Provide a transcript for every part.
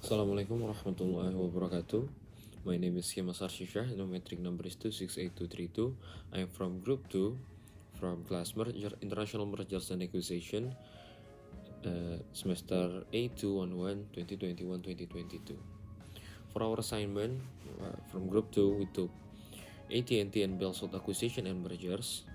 Assalamualaikum warahmatullahi wabarakatuh. My name is Kiemas and the metric number is 268232. I am from Group 2 from class International Mergers and Acquisition, semester A211 2021-2022. For our assignment from Group 2, we took AT&T and Bellsouth acquisition and mergers.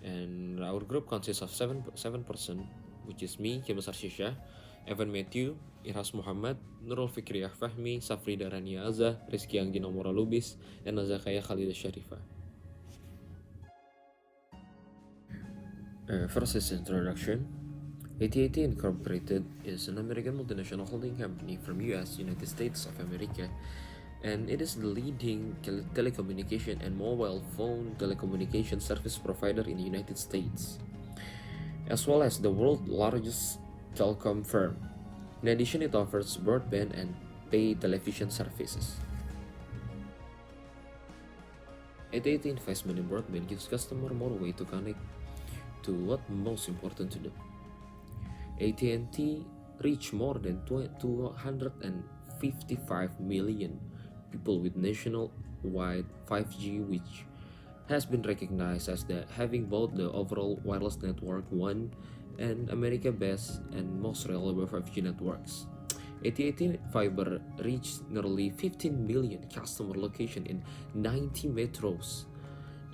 And our group consists of seven person, which is me, Kiemas Syah, Evan Matthew, Irhas Muhammad, Nurul, Fikriyah, Fahmy, Safridha, Rania, Azzah, Rizki, Anggi, Namora, Lubis, and Azayaka, Khalida, Syarifah. First is introduction. AT&T Incorporated is an American multinational holding company from US, United States of America, and it is the leading telecommunication and mobile phone telecommunication service provider in the United States, as well as the world's largest telecom firm. In addition, it offers broadband and pay television services. AT&T investment in broadband gives customers more way to connect to what most important to them. AT&T reach more than 255 million people with nationwide 5G, which has been recognized as having both the overall wireless network one and America's best and most reliable 5G networks. AT&T Fiber reached nearly 15 million customer locations in 90 metros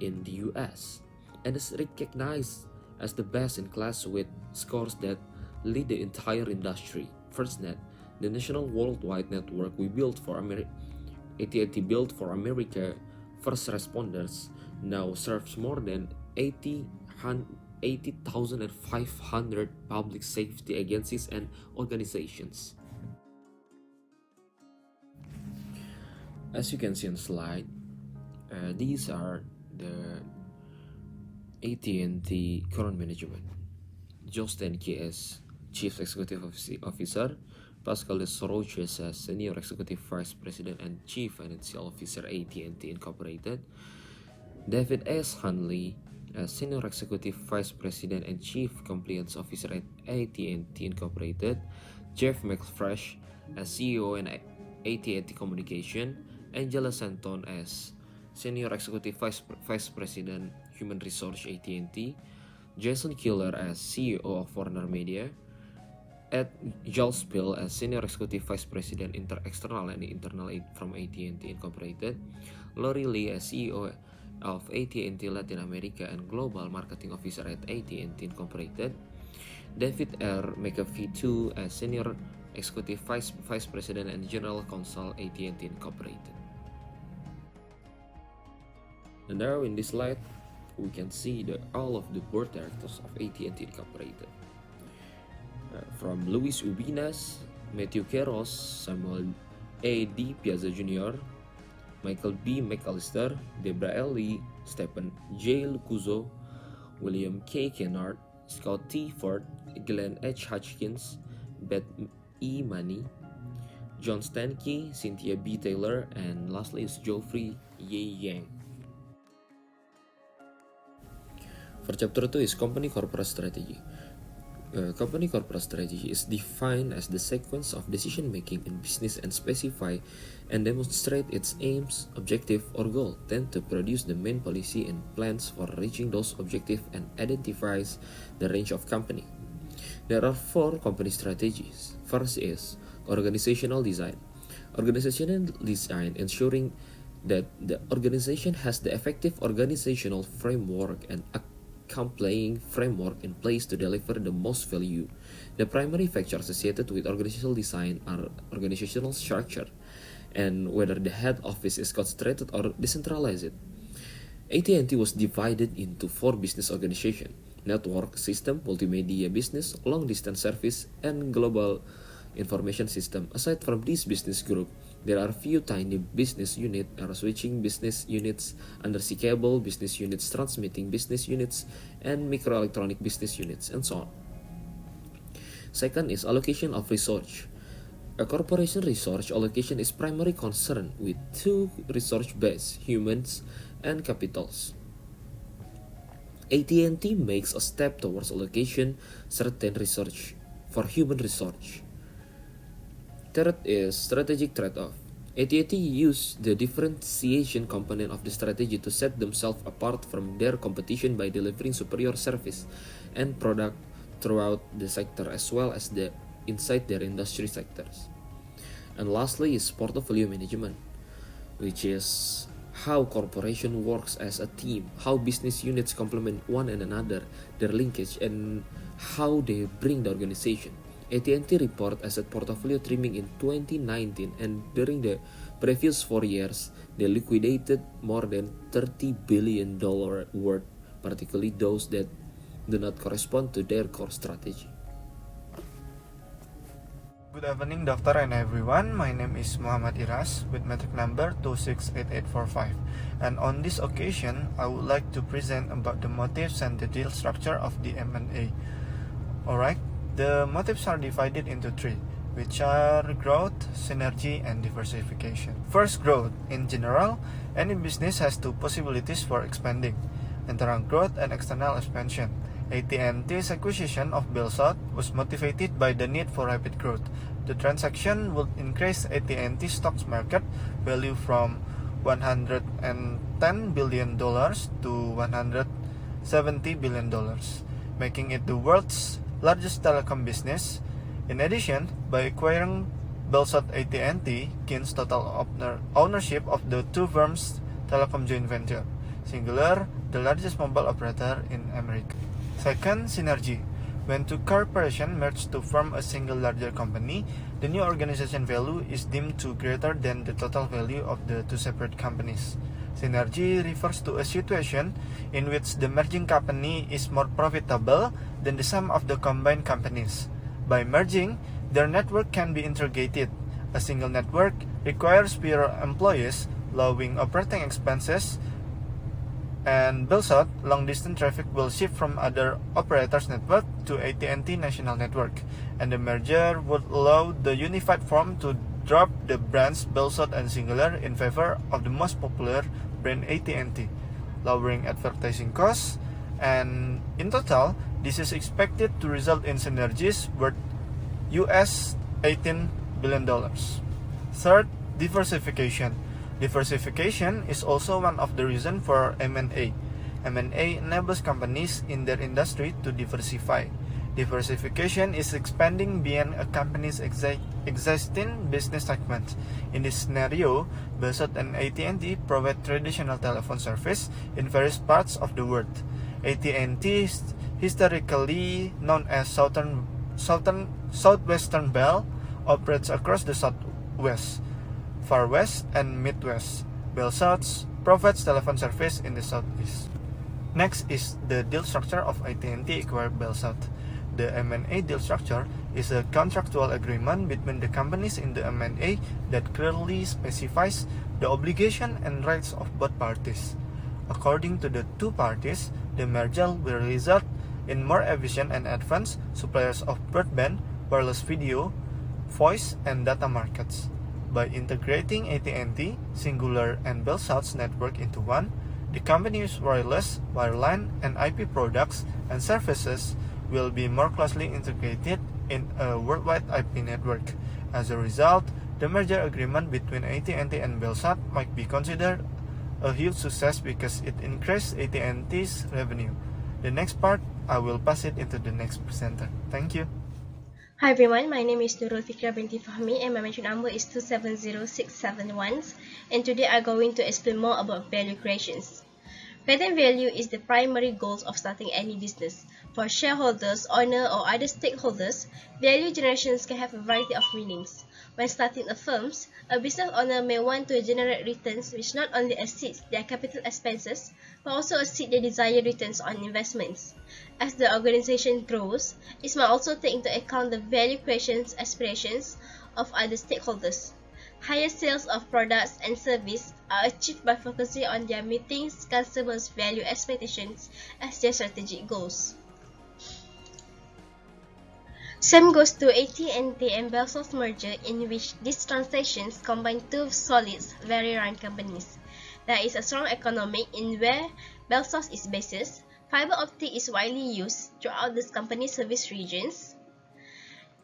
in the US and is recognized as the best in class with scores that lead the entire industry. FirstNet, the national worldwide network we built for AT&T built for America first responders, now serves more than 80,500 public safety agencies and organizations. As you can see on the slide, these are the AT&T current management. Joe Stanke as Chief Executive Officer, Pascal Desroches as Senior Executive Vice President and Chief Financial Officer AT&T Incorporated, David S. Hanley as Senior Executive Vice President and Chief Compliance Officer at AT&T Incorporated, Jeff McFresh as CEO and AT&T Communication, Angela Santon as Senior Executive Vice President Human Resource AT&T, Jason Killer as CEO of Warner Media, Ed Jalspiel as Senior Executive Vice President External and Internal from AT&T Incorporated, Lori Lee as CEO of AT&T Latin America and Global Marketing Officer at AT&T Incorporated, David R. McAfee II as Senior Executive Vice President and General Counsel AT&T Incorporated. And now in this slide, we can see all of the board directors of AT&T Incorporated. From Luis Ubinas, Matthew Keros, Samuel A. D. Piazza Jr., Michael B. McAllister, Debra L. Lee, Stephen J. Lucuzo, William K. Kennard, Scott T. Ford, Glenn H. Hutchins, Beth E. Money, John Stanke, Cynthia B. Taylor, and lastly is Geoffrey Ye Yang. For chapter 2 is Company Corporate Strategy. Company corporate strategy is defined as the sequence of decision-making in business and specify and demonstrate its aims, objective, or goal, tend to produce the main policy and plans for reaching those objectives and identifies the range of company. There are 4 company strategies. First is organizational design. Organizational design ensuring that the organization has the effective organizational framework and complying framework in place to deliver the most value. The primary factors associated with organizational design are organizational structure and whether the head office is concentrated or decentralized. AT&T was divided into 4 business organizations: network system, multimedia business, long-distance service, and global information system. Aside from this business group, there are few tiny business units, switching business units, undersea cable business units, transmitting business units, and microelectronic business units, and so on. Second is allocation of resource. A corporation resource allocation is primarily concerned with 2 resource base, humans and capitals. AT&T makes a step towards allocation certain research for human research. Third is strategic trade-off. AT&T used the differentiation component of the strategy to set themselves apart from their competition by delivering superior service and product throughout the sector as well as inside their industry sectors. And lastly is portfolio management, which is how corporation works as a team, how business units complement one another, their linkage, and how they bring the organization. AT&T report asset portfolio trimming in 2019, and during the previous 4 years, they liquidated more than $30 billion worth, particularly those that do not correspond to their core strategy. Good evening, Doctor and everyone. My name is Muhammad Irhas with metric number 268845. And on this occasion, I would like to present about the motives and the deal structure of the M&A. Alright, the motives are divided into three, which are growth, synergy, and diversification. First, growth. In general, any business has two possibilities for expanding: internal growth and external expansion. AT&T's acquisition of Bellsouth was motivated by the need for rapid growth. The transaction would increase AT&T's stock market value from $110 billion to $170 billion, making it the world's largest telecom business. In addition, by acquiring Bellsouth, AT&T gains total ownership of the two firms' telecom joint venture, Singular, the largest mobile operator in America. Second, synergy. When two corporations merge to form a single larger company, the new organization value is deemed to greater than the total value of the two separate companies. Synergy refers to a situation in which the merging company is more profitable than the sum of the combined companies. By merging, their network can be integrated. A single network requires fewer employees, lowering operating expenses, and Bellsouth long-distance traffic will shift from other operators' network to AT&T national network, and the merger would allow the unified firm to drop the brands Bellsouth and Singular in favor of the most popular brand AT&T, lowering advertising costs, and in total, this is expected to result in synergies worth US $18 billion. Third, diversification. Diversification is also one of the reasons for M&A. M&A enables companies in their industry to diversify. Diversification is expanding beyond a company's existing business segment. In this scenario, Bellsouth and AT&T provide traditional telephone service in various parts of the world. AT&T, historically known as Southwestern Bell, operates across the Southwest, Far West, and Midwest. Bellsouth provides telephone service in the Southeast. Next is the deal structure of AT&T acquired Bellsouth. The M&A deal structure is a contractual agreement between the companies in the M&A that clearly specifies the obligation and rights of both parties. According to the two parties, the merger will result in more efficient and advanced suppliers of broadband, wireless video, voice, and data markets. By integrating AT&T, Singular, and Bellsouth's network into one, the company's wireless, wireline, and IP products and services will be more closely integrated in a worldwide IP network. As a result, the merger agreement between AT&T and Bellsouth might be considered a huge success because it increased AT&T's revenue. The next part, I will pass it into the next presenter. Thank you. Hi everyone, my name is Nurul Fikriyah binti Fahmy and my mention number is 270671, and today I'm going to explain more about value creations. Creating value is the primary goal of starting any business. For shareholders, owner, or other stakeholders, value generations can have a variety of meanings. When starting a firm, a business owner may want to generate returns which not only exceeds their capital expenses, but also exceed their desired returns on investments. As the organization grows, it must also take into account the value creation aspirations of other stakeholders. Higher sales of products and services are achieved by focusing on their meeting customers' value expectations as their strategic goals. Same goes to AT&T and Bellsouth merger, in which these transactions combine two solid, very run companies. There is a strong economic in where Bellsouth is based. Fiber optic is widely used throughout this company's service regions,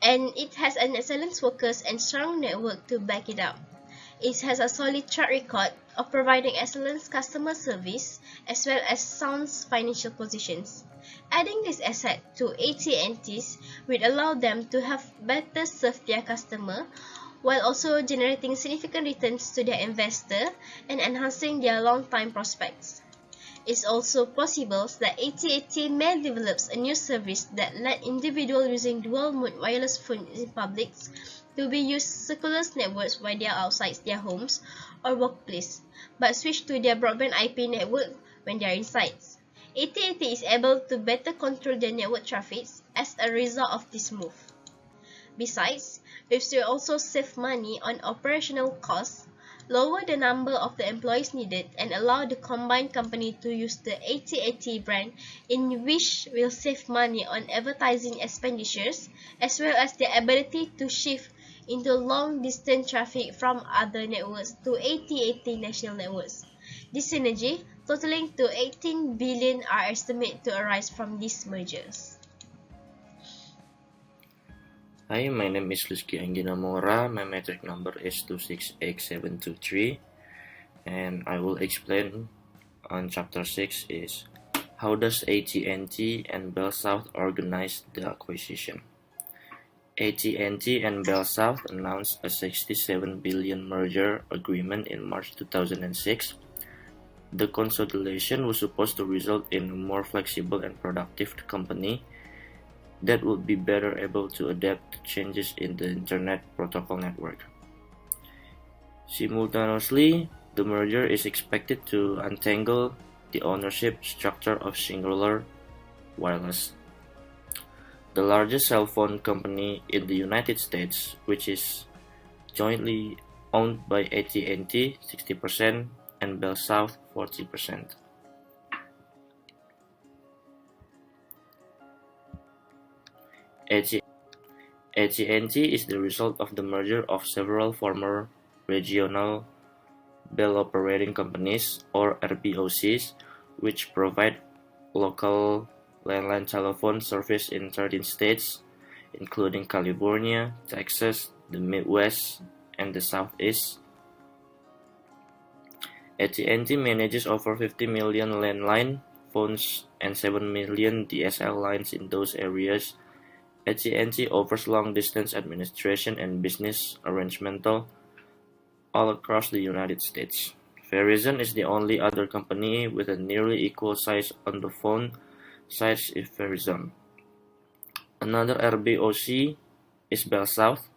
and it has an excellent workers and strong network to back it up. It has a solid track record of providing excellent customer service as well as sound financial positions. Adding this asset to AT&T's will allow them to have better serve their customer while also generating significant returns to their investor and enhancing their long-term prospects. It's also possible that AT&T may develop a new service that let individuals using dual-mode wireless phones in public to be used circular networks while they are outside their homes or workplace, but switch to their broadband IP network when they are inside. AT&T is able to better control their network traffic as a result of this move. Besides, it will also save money on operational costs, lower the number of the employees needed, and allow the combined company to use the AT&T brand, in which will save money on advertising expenditures, as well as the ability to shift into long-distance traffic from other networks to AT&T national networks. This synergy, totaling to 18 billion, are estimated to arise from these mergers. Hi, my name is Rizki Anggi Namora. My metric number is 2688723, and I will explain on chapter 6 is how does AT&T and Bellsouth organize the acquisition. AT&T and Bellsouth announced a 67 billion merger agreement in March 2006. The consolidation was supposed to result in a more flexible and productive company that would be better able to adapt to changes in the Internet Protocol network. Simultaneously, the merger is expected to untangle the ownership structure of Singular Wireless, the largest cell phone company in the United States, which is jointly owned by AT&T 60% and Bellsouth 40%. AT&T is the result of the merger of several former regional Bell operating companies, or RBOCs, which provide local landline telephone service in 13 states, including California, Texas, the Midwest, and the Southeast. AT&T manages over 50 million landline phones and 7 million DSL lines in those areas. AT&T offers long-distance administration and business arrangement all across the United States. Verizon is the only other company with a nearly equal size on the phone side is Verizon. Another RBOC is Bellsouth.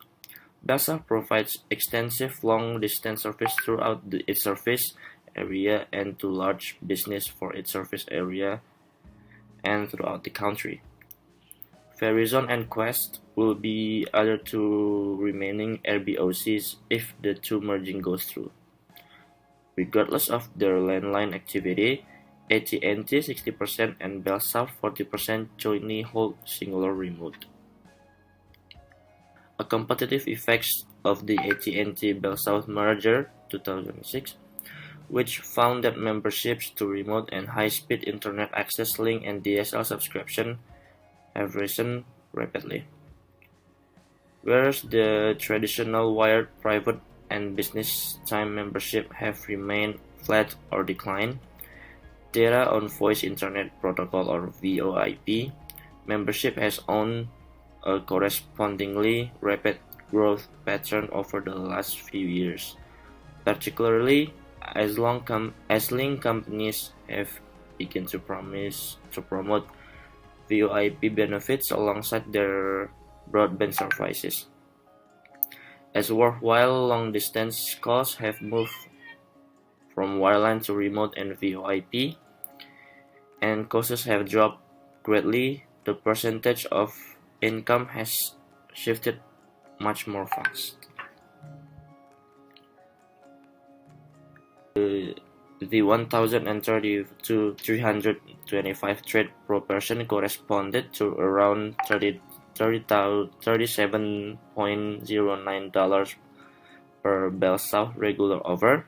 Bellsouth provides extensive long-distance service throughout its service area and to large business for its service area and throughout the country. Verizon and Quest will be other two remaining RBOCs if the two merging goes through. Regardless of their landline activity, AT&T 60% and Bellsouth 40% jointly hold Singular Remote. A competitive effects of the AT&T Bellsouth merger 2006, which found that memberships to remote and high-speed internet access link and DSL subscription have risen rapidly, whereas the traditional wired private and business time membership have remained flat or declined. Data on Voice Internet Protocol, or VoIP, membership has on a correspondingly rapid growth pattern over the last few years, particularly as link companies have begun to promote VoIP benefits alongside their broadband services. As worthwhile long-distance calls have moved from wireline to remote and VoIP, and costs have dropped greatly, the percentage of income has shifted much more fast. The 1,030 to 325 trade per person corresponded to around $37.09 per Bellsouth regular offer,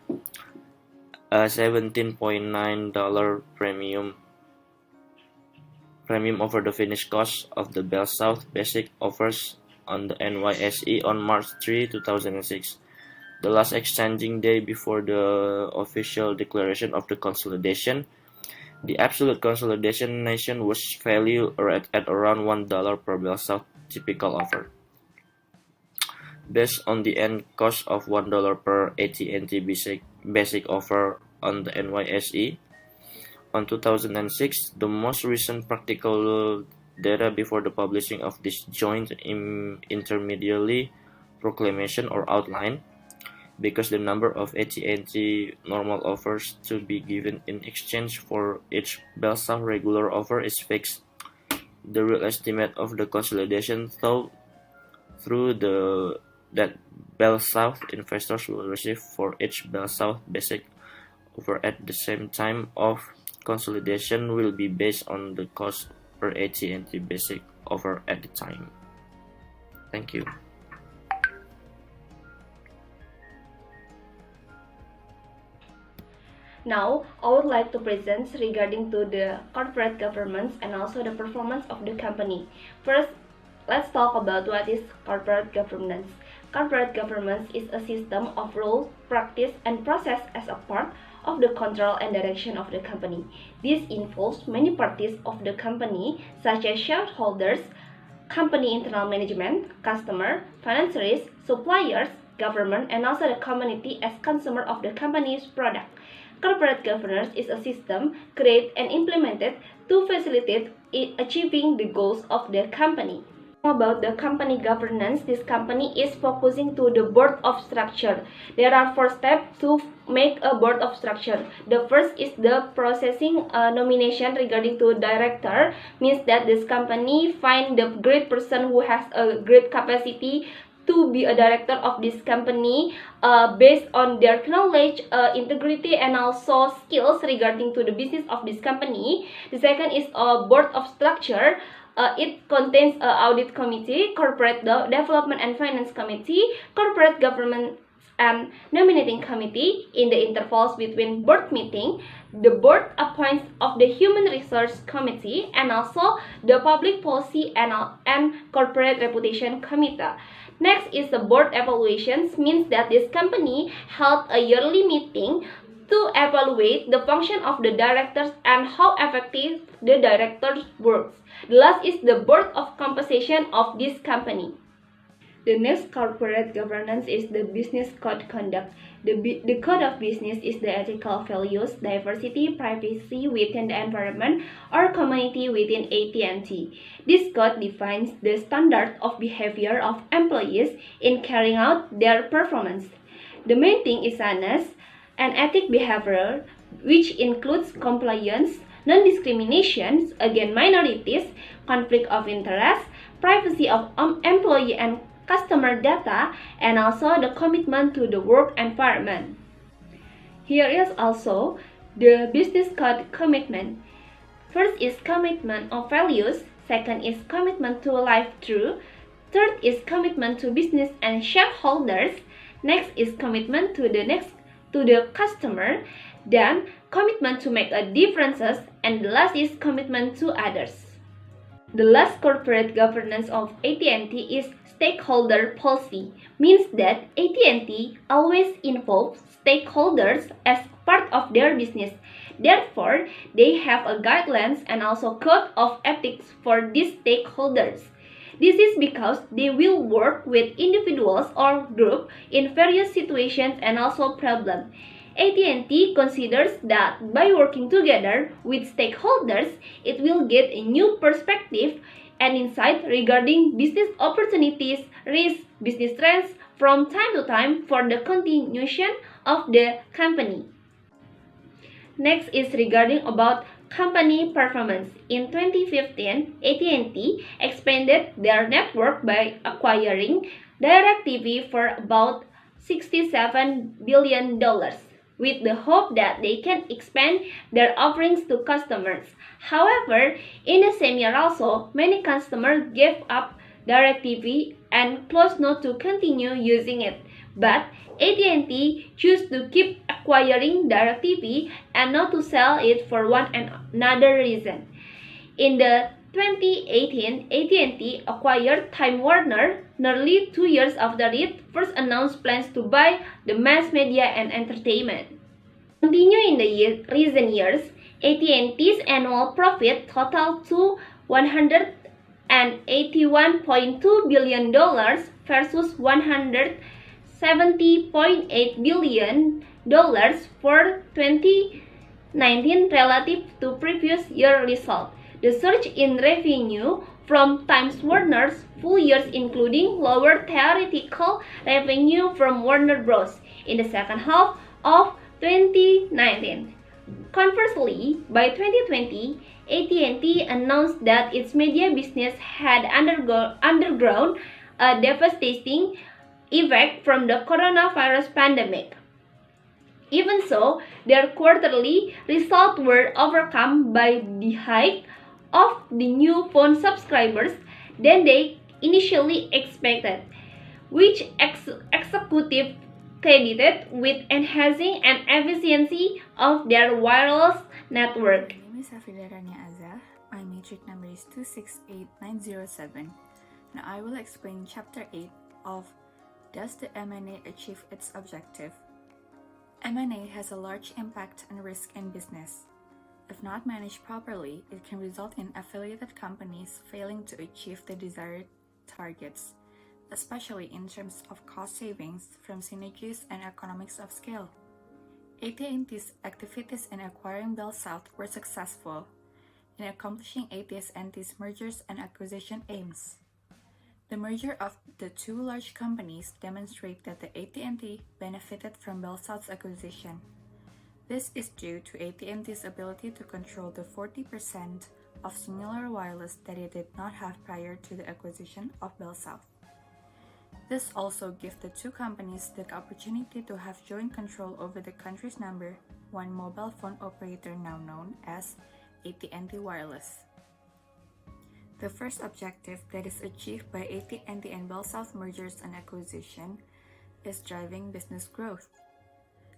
a $17.9 premium over the finished cost of the Bellsouth basic offers on the NYSE on March 3, 2006, the last exchanging day before the official declaration of the consolidation. The absolute consolidation was valued at around $1 per Bellsouth typical offer. Based on the end cost of $1 per AT&T basic offer on the NYSE, on 2006, the most recent practical data before the publishing of this joint intermediary proclamation or outline, because the number of AT&T normal offers to be given in exchange for each Bellsouth regular offer is fixed. The real estimate of the consolidation that Bellsouth investors will receive for each Bellsouth basic offer at the same time of consolidation will be based on the cost per AT&T basic offer at the time. Thank you. Now, I would like to present regarding to the corporate governance and also the performance of the company. First, let's talk about what is corporate governance. Corporate governance is a system of rules, practice, and process as a part of the control and direction of the company. This involves many parties of the company, such as shareholders, company internal management, customer, financiers, suppliers, government, and also the community as consumer of the company's product. Corporate governance is a system created and implemented to facilitate achieving the goals of the company. About the company governance, this company is focusing to the board of structure. There are 4 steps to make a board of structure. The first is the processing nomination regarding to director, means that this company find the great person who has a great capacity to be a director of this company based on their knowledge, integrity, and also skills regarding to the business of this company. The second is a board of structure. It contains an audit committee, corporate development and finance committee, corporate governance and nominating committee. In the intervals between board meeting, the board appoints of the human resource committee and also the public policy and corporate reputation committee. Next is the board evaluations, means that this company held a yearly meeting to evaluate the function of the directors and how effective the directors works. The last is the board of compensation of this company. The next corporate governance is the business code conduct. The code of business is the ethical values, diversity, privacy within the environment or community within AT&T. This code defines the standard of behavior of employees in carrying out their performance. The main thing is honest and ethic behavior, which includes compliance, non-discrimination against minorities, conflict of interest, privacy of employee and customer data, and also the commitment to the work environment. Here is also the business code commitment. First is commitment of values, second is commitment to life through, third is commitment to business and shareholders, next is commitment to the customer, then commitment to make a differences, and the last is commitment to others. The last corporate governance of AT&T is stakeholder policy, means that AT&T always involves stakeholders as part of their business. Therefore, they have a guidelines and also code of ethics for these stakeholders. This is because they will work with individuals or groups in various situations and also problems. AT&T considers that by working together with stakeholders, it will get a new perspective and insight regarding business opportunities, risks, business trends from time to time for the continuation of the company. Next is regarding about company performance. In 2015, AT&T expanded their network by acquiring DirecTV for about $67 billion, with the hope that they can expand their offerings to customers. However, in the same year also, many customers gave up DirecTV and chose not to continue using it. But AT&T chose to keep acquiring DirecTV and not to sell it for one and another reason. In the 2018, AT&T acquired Time Warner nearly 2 years after it first announced plans to buy the mass media and entertainment. Continue in the recent years, AT&T's annual profit totaled to $181.2 billion versus $170.8 billion for 2019 relative to previous year result. The surge in revenue from Time Warner's full years including lower theoretical revenue from Warner Bros. In the second half of 2019. Conversely, by 2020, AT&T announced that its media business had undergone a devastating effect from the coronavirus pandemic. Even so, their quarterly results were overcome by the hike of the new phone subscribers than they initially expected, which executive credited with enhancing an efficiency of their wireless network. My name is Safridha Rania Azzah. My matric number is 268907. Now I will explain Chapter 8 of Does the M&A Achieve Its Objective? M&A has a large impact and risk in business. If not managed properly, it can result in affiliated companies failing to achieve the desired targets, especially in terms of cost savings from synergies and economics of scale. AT&T's activities in acquiring Bellsouth were successful in accomplishing AT&T's mergers and acquisition aims. The merger of the two large companies demonstrates that the AT&T benefited from Bellsouth's acquisition. This is due to AT&T's ability to control the 40% of Singular Wireless that it did not have prior to the acquisition of Bellsouth. This also gives the two companies the opportunity to have joint control over the country's number one mobile phone operator now known as AT&T Wireless. The first objective that is achieved by AT&T and Bellsouth mergers and acquisition is driving business growth.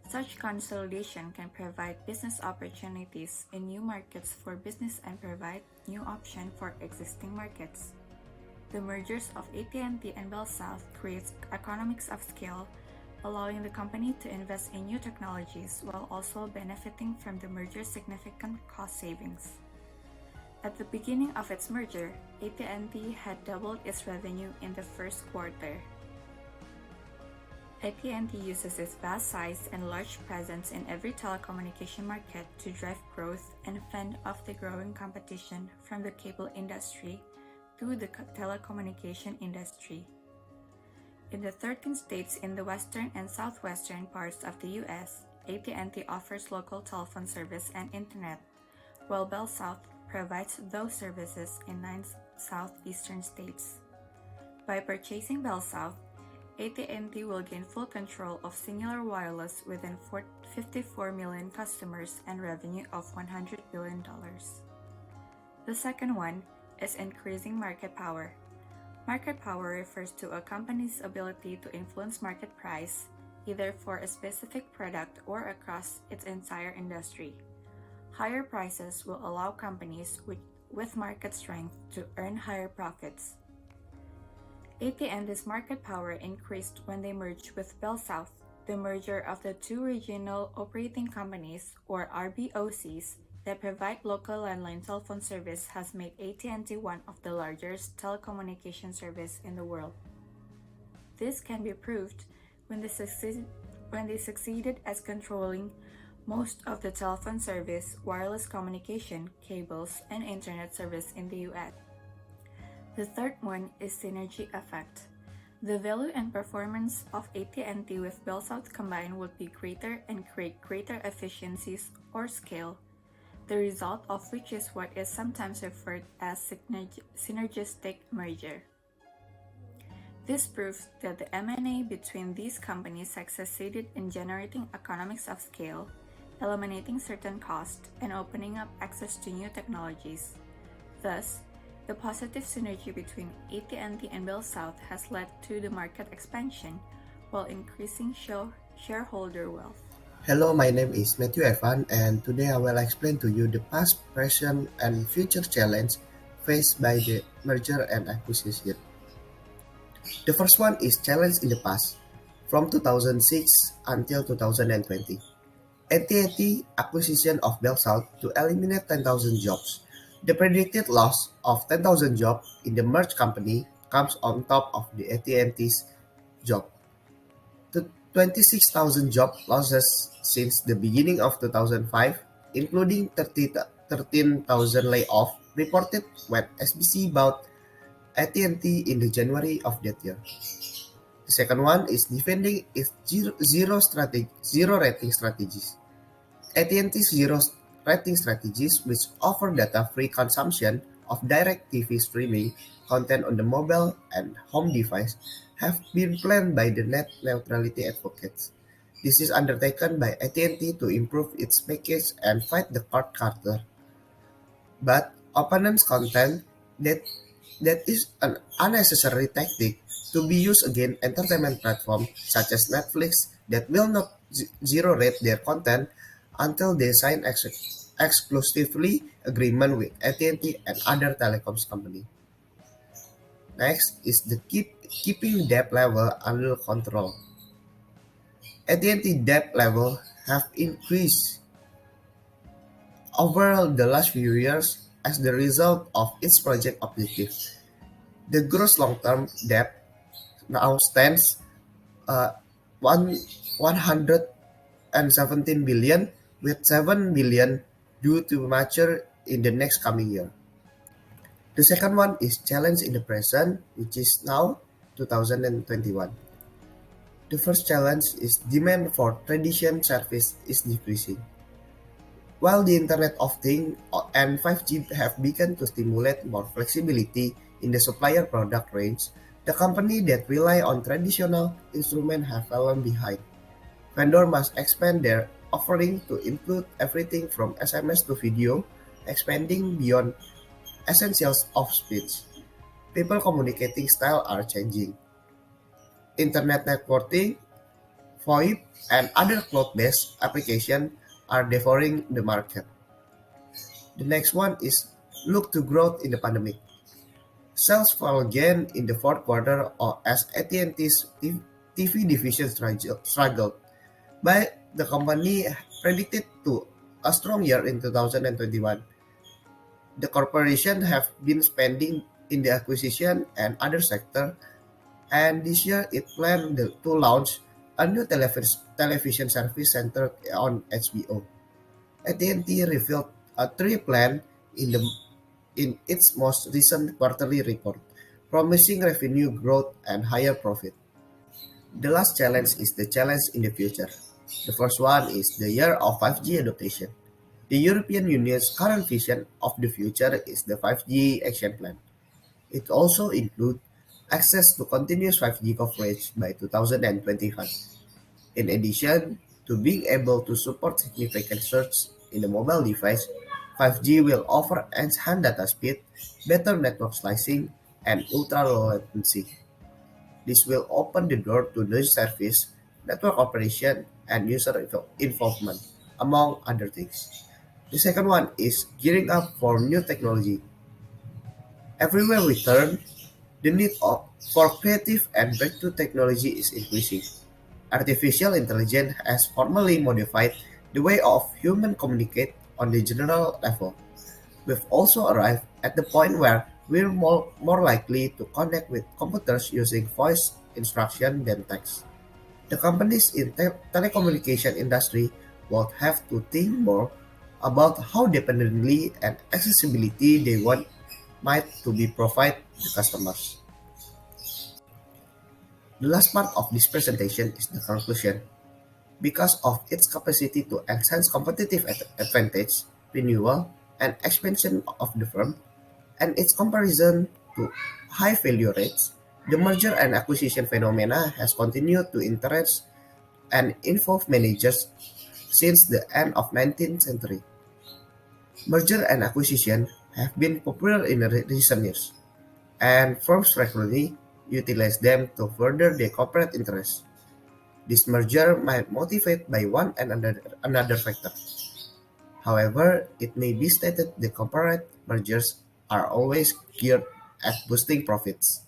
Such consolidation can provide business opportunities in new markets for business and provide new options for existing markets. The mergers of AT&T and Bellsouth creates economics of scale, allowing the company to invest in new technologies while also benefiting from the merger's significant cost savings. At the beginning of its merger, AT&T had doubled its revenue in the first quarter. AT&T uses its vast size and large presence in every telecommunication market to drive growth and fend off the growing competition from the cable industry to the telecommunication industry. In the 13 states in the western and southwestern parts of the U.S., AT&T offers local telephone service and internet, while Bellsouth provides those services in 9 southeastern states. By purchasing Bellsouth, AT&T will gain full control of Singular Wireless within 54 million customers and revenue of $100 billion. The second one is increasing market power. Market power refers to a company's ability to influence market price, either for a specific product or across its entire industry. Higher prices will allow companies with market strength to earn higher profits. AT&T's market power increased when they merged with Bellsouth. The merger of the two regional operating companies, or RBOCs, that provide local landline telephone service has made AT&T one of the largest telecommunication service in the world. This can be proved when they succeeded as controlling most of the telephone service, wireless communication, cables, and internet service in the U.S. The third one is synergy effect. The value and performance of AT&T with Bellsouth combined would be greater and create greater efficiencies or scale, the result of which is what is sometimes referred as synergistic merger. This proves that the M&A between these companies has succeeded in generating economics of scale, eliminating certain costs, and opening up access to new technologies. Thus, the positive synergy between AT&T and Bellsouth has led to the market expansion while increasing shareholder wealth. Hello, my name is Matthew Evan, and today I will explain to you the past, present, and future challenge faced by the merger and acquisition. The first one is challenge in the past, from 2006 until 2020. AT&T acquisition of Bellsouth to eliminate 10,000 jobs. The predicted loss of 10,000 jobs in the merged company comes on top of the AT&T's job. The 26,000 job losses since the beginning of 2005, including 13,000 layoffs reported when SBC bought AT&T in the January of that year. The second one is defending its zero rating strategies. AT&T's zero rating strategies, which offer data-free consumption of direct TV streaming content on the mobile and home device, have been planned by the net neutrality advocates. This is undertaken by AT&T to improve its package and fight the cord cutter. But opponents contend that is an unnecessary tactic to be used against entertainment platforms such as Netflix that will not zero-rate their content until they sign exclusively agreement with AT&T and other telecoms companies. Next is the keeping debt level under control. AT&T debt level have increased over the last few years as the result of its project objective. The gross long-term debt now stands 117 billion, with 7 billion due to mature in the next coming year. The second one is challenge in the present, which is now 2021. The first challenge is demand for traditional service is decreasing. While the Internet of Things and 5G have begun to stimulate more flexibility in the supplier product range, the companies that rely on traditional instruments have fallen behind. Vendors must expand their offering to include everything from SMS to video, expanding beyond essentials of speech. People communicating style are changing. Internet networking, VoIP, and other cloud-based applications are devouring the market. The next one is look to growth in the pandemic. Sales fell again in the fourth quarter as AT&T's TV division struggled, but the company predicted to a strong year in 2021. The corporation have been spending in the acquisition and other sector, and this year it planned to launch a new television service centered on HBO. AT&T revealed a three plan in its most recent quarterly report, promising revenue growth and higher profit. The last challenge is the challenge in the future. The first one is the year of 5G adoption. The European Union's current vision of the future is the 5G Action Plan. It also includes access to continuous 5G coverage by 2025. In addition to being able to support significant surge in the mobile device, 5G will offer enhanced data speed, better network slicing, and ultra-low latency. This will open the door to new service, network operation, and user involvement, among other things. The second one is gearing up for new technology. Everywhere we turn, the need for creative and breakthrough technology is increasing. Artificial intelligence has formally modified the way of humans communicate on the general level. We've also arrived at the point where we're more likely to connect with computers using voice instruction than text. The companies in telecommunication industry will have to think more about how dependently and accessibility they want might to be provided to customers. The last part of this presentation is the conclusion. Because of its capacity to enhance competitive advantage, renewal, and expansion of the firm, and its comparison to high value rates, the merger and acquisition phenomena has continued to interest and involve managers since the end of 19th century. Merger and acquisition have been popular in recent years, and firms regularly utilize them to further their corporate interests. This merger might motivate by one and another factor. However, it may be stated the corporate mergers are always geared at boosting profits.